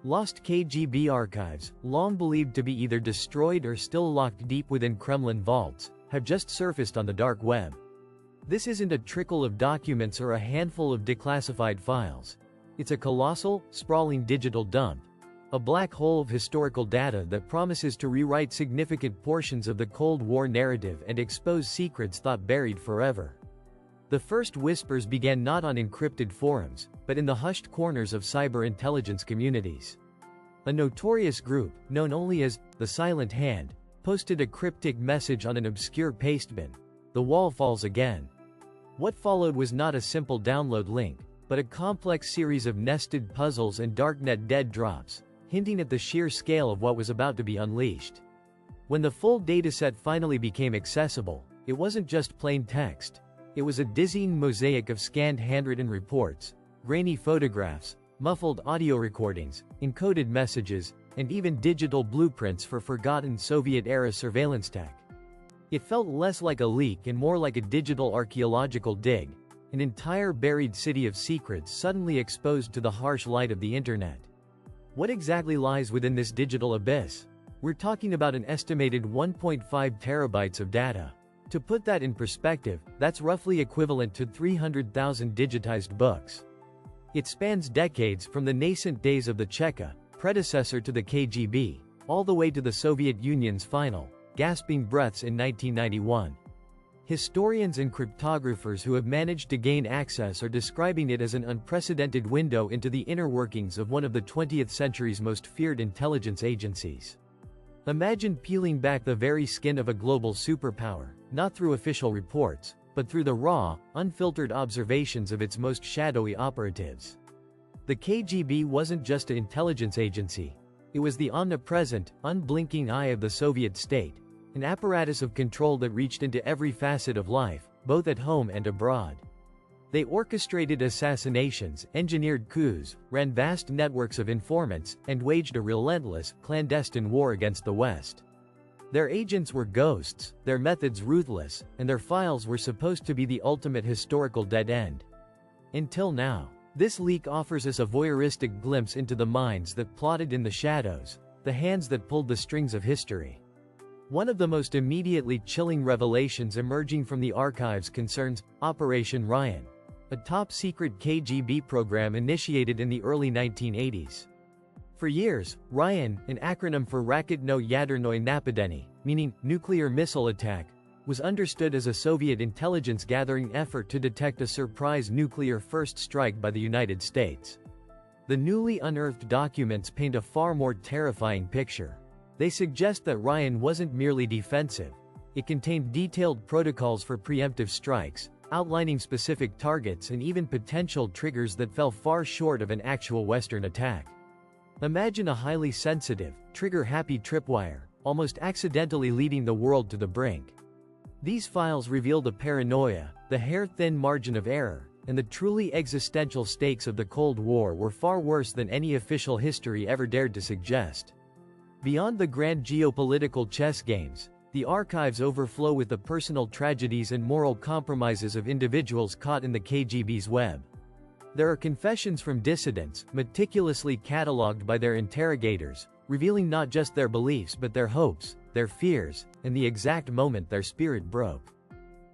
Lost KGB archives, long believed to be either destroyed or still locked deep within Kremlin vaults, have just surfaced on the dark web. This isn't a trickle of documents or a handful of declassified files. It's a colossal, sprawling digital dump. A black hole of historical data that promises to rewrite significant portions of the Cold War narrative and expose secrets thought buried forever. The first whispers began not on encrypted forums, but in the hushed corners of cyber intelligence communities. A notorious group, known only as the Silent Hand, posted a cryptic message on an obscure pastebin. The wall falls again. What followed was not a simple download link, but a complex series of nested puzzles and darknet dead drops, hinting at the sheer scale of what was about to be unleashed. When the full dataset finally became accessible, it wasn't just plain text. It was a dizzying mosaic of scanned handwritten reports, grainy photographs, muffled audio recordings, encoded messages, and even digital blueprints for forgotten Soviet-era surveillance tech. It felt less like a leak and more like a digital archaeological dig, an entire buried city of secrets suddenly exposed to the harsh light of the internet. What exactly lies within this digital abyss? We're talking about an estimated 1.5 terabytes of data. To put that in perspective, that's roughly equivalent to 300,000 digitized books. It spans decades from the nascent days of the Cheka, predecessor to the KGB, all the way to the Soviet Union's final, gasping breaths in 1991. Historians and cryptographers who have managed to gain access are describing it as an unprecedented window into the inner workings of one of the 20th century's most feared intelligence agencies. Imagine peeling back the very skin of a global superpower, not through official reports, but through the raw, unfiltered observations of its most shadowy operatives. The KGB wasn't just an intelligence agency. It was the omnipresent, unblinking eye of the Soviet state, an apparatus of control that reached into every facet of life, both at home and abroad. They orchestrated assassinations, engineered coups, ran vast networks of informants, and waged a relentless, clandestine war against the West. Their agents were ghosts, their methods ruthless, and their files were supposed to be the ultimate historical dead end. Until now. This leak offers us a voyeuristic glimpse into the minds that plotted in the shadows, the hands that pulled the strings of history. One of the most immediately chilling revelations emerging from the archives concerns Operation Ryan, a top-secret KGB program initiated in the early 1980s. For years, Ryan, an acronym for Raketno Yadernoi Napadeny, meaning nuclear missile attack, was understood as a Soviet intelligence-gathering effort to detect a surprise nuclear first strike by the United States. The newly unearthed documents paint a far more terrifying picture. They suggest that Ryan wasn't merely defensive. It contained detailed protocols for preemptive strikes, outlining specific targets and even potential triggers that fell far short of an actual Western attack. Imagine a highly sensitive, trigger-happy tripwire, almost accidentally leading the world to the brink. These files reveal the paranoia, the hair-thin margin of error, and the truly existential stakes of the Cold War were far worse than any official history ever dared to suggest. Beyond the grand geopolitical chess games, the archives overflow with the personal tragedies and moral compromises of individuals caught in the KGB's web. There are confessions from dissidents, meticulously catalogued by their interrogators, revealing not just their beliefs but their hopes, their fears, and the exact moment their spirit broke.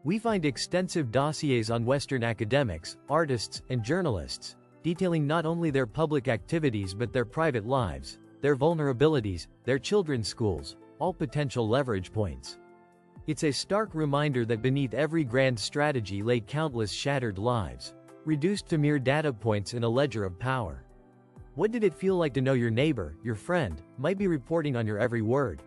We find extensive dossiers on Western academics, artists, and journalists, detailing not only their public activities but their private lives, their vulnerabilities, their children's schools, all potential leverage points. It's a stark reminder that beneath every grand strategy lay countless shattered lives, reduced to mere data points in a ledger of power. What did it feel like to know your neighbor, your friend, might be reporting on your every word?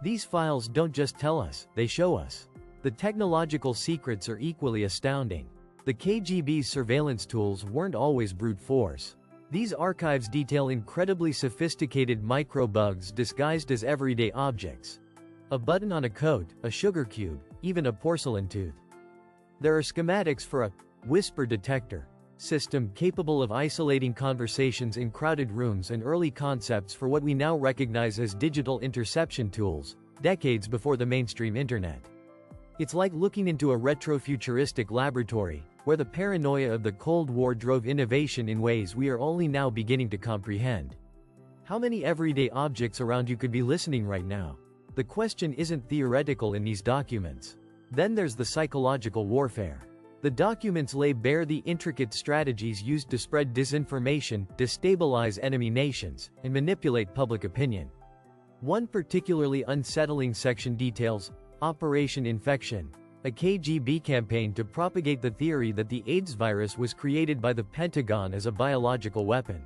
These files don't just tell us, they show us. The technological secrets are equally astounding. The KGB's surveillance tools weren't always brute force. These archives detail incredibly sophisticated microbugs disguised as everyday objects. A button on a coat, a sugar cube, even a porcelain tooth. There are schematics for a whisper detector system capable of isolating conversations in crowded rooms and early concepts for what we now recognize as digital interception tools, decades before the mainstream internet. It's like looking into a retrofuturistic laboratory, where the paranoia of the Cold War drove innovation in ways we are only now beginning to comprehend. How many everyday objects around you could be listening right now? The question isn't theoretical in these documents. Then there's the psychological warfare. The documents lay bare the intricate strategies used to spread disinformation, destabilize enemy nations, and manipulate public opinion. One particularly unsettling section details Operation Infection, a KGB campaign to propagate the theory that the AIDS virus was created by the Pentagon as a biological weapon.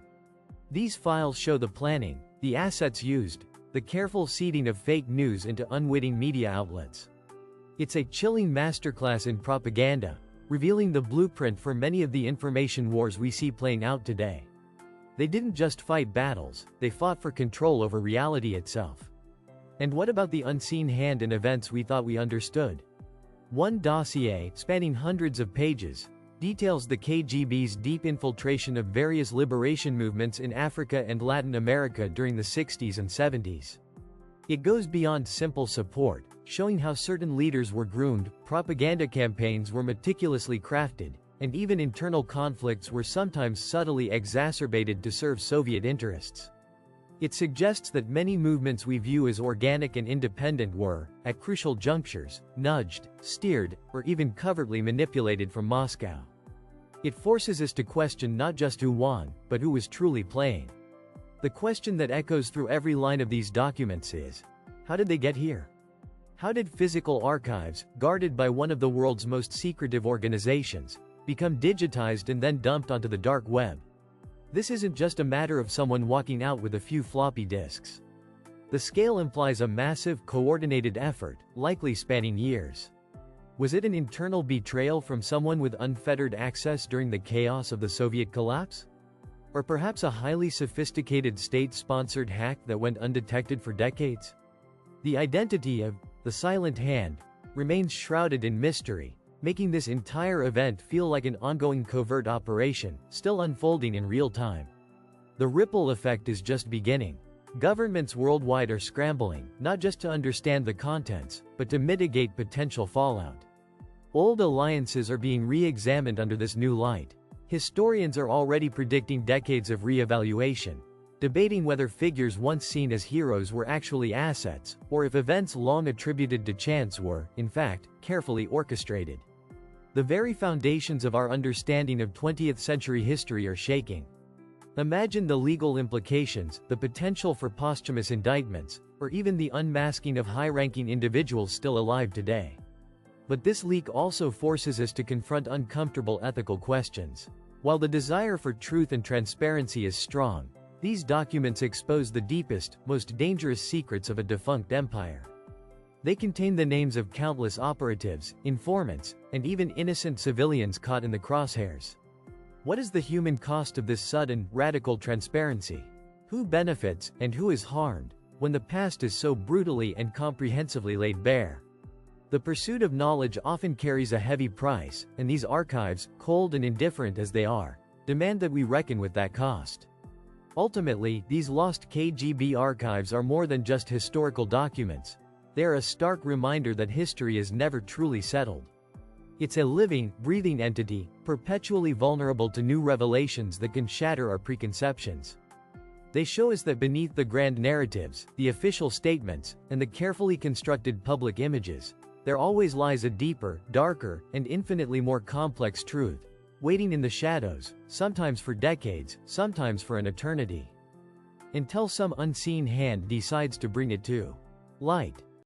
These files show the planning, the assets used, the careful seeding of fake news into unwitting media outlets. It's a chilling masterclass in propaganda, revealing the blueprint for many of the information wars we see playing out today. They didn't just fight battles, they fought for control over reality itself. And what about the unseen hand in events we thought we understood? One dossier, spanning hundreds of pages, details the KGB's deep infiltration of various liberation movements in Africa and Latin America during the 60s and 70s. It goes beyond simple support, showing how certain leaders were groomed, propaganda campaigns were meticulously crafted, and even internal conflicts were sometimes subtly exacerbated to serve Soviet interests. It suggests that many movements we view as organic and independent were, at crucial junctures, nudged, steered, or even covertly manipulated from Moscow. It forces us to question not just who won, but who was truly playing. The question that echoes through every line of these documents is, how did they get here? How did physical archives, guarded by one of the world's most secretive organizations, become digitized and then dumped onto the dark web? This isn't just a matter of someone walking out with a few floppy disks. The scale implies a massive, coordinated effort, likely spanning years. Was it an internal betrayal from someone with unfettered access during the chaos of the Soviet collapse? Or perhaps a highly sophisticated state-sponsored hack that went undetected for decades? The identity of the Silent Hand remains shrouded in mystery, making this entire event feel like an ongoing covert operation, still unfolding in real time. The ripple effect is just beginning. Governments worldwide are scrambling, not just to understand the contents, but to mitigate potential fallout. Old alliances are being re-examined under this new light. Historians are already predicting decades of re-evaluation, debating whether figures once seen as heroes were actually assets, or if events long attributed to chance were, in fact, carefully orchestrated. The very foundations of our understanding of 20th century history are shaking. Imagine the legal implications, the potential for posthumous indictments, or even the unmasking of high-ranking individuals still alive today. But this leak also forces us to confront uncomfortable ethical questions. While the desire for truth and transparency is strong, these documents expose the deepest, most dangerous secrets of a defunct empire. They contain the names of countless operatives, informants, and even innocent civilians caught in the crosshairs. What is the human cost of this sudden, radical transparency? Who benefits, and who is harmed, when the past is so brutally and comprehensively laid bare? The pursuit of knowledge often carries a heavy price, and these archives, cold and indifferent as they are, demand that we reckon with that cost. Ultimately, these lost KGB archives are more than just historical documents. They are a stark reminder that history is never truly settled. It's a living, breathing entity, perpetually vulnerable to new revelations that can shatter our preconceptions. They show us that beneath the grand narratives, the official statements, and the carefully constructed public images, there always lies a deeper, darker, and infinitely more complex truth, waiting in the shadows, sometimes for decades, sometimes for an eternity. Until some unseen hand decides to bring it to light.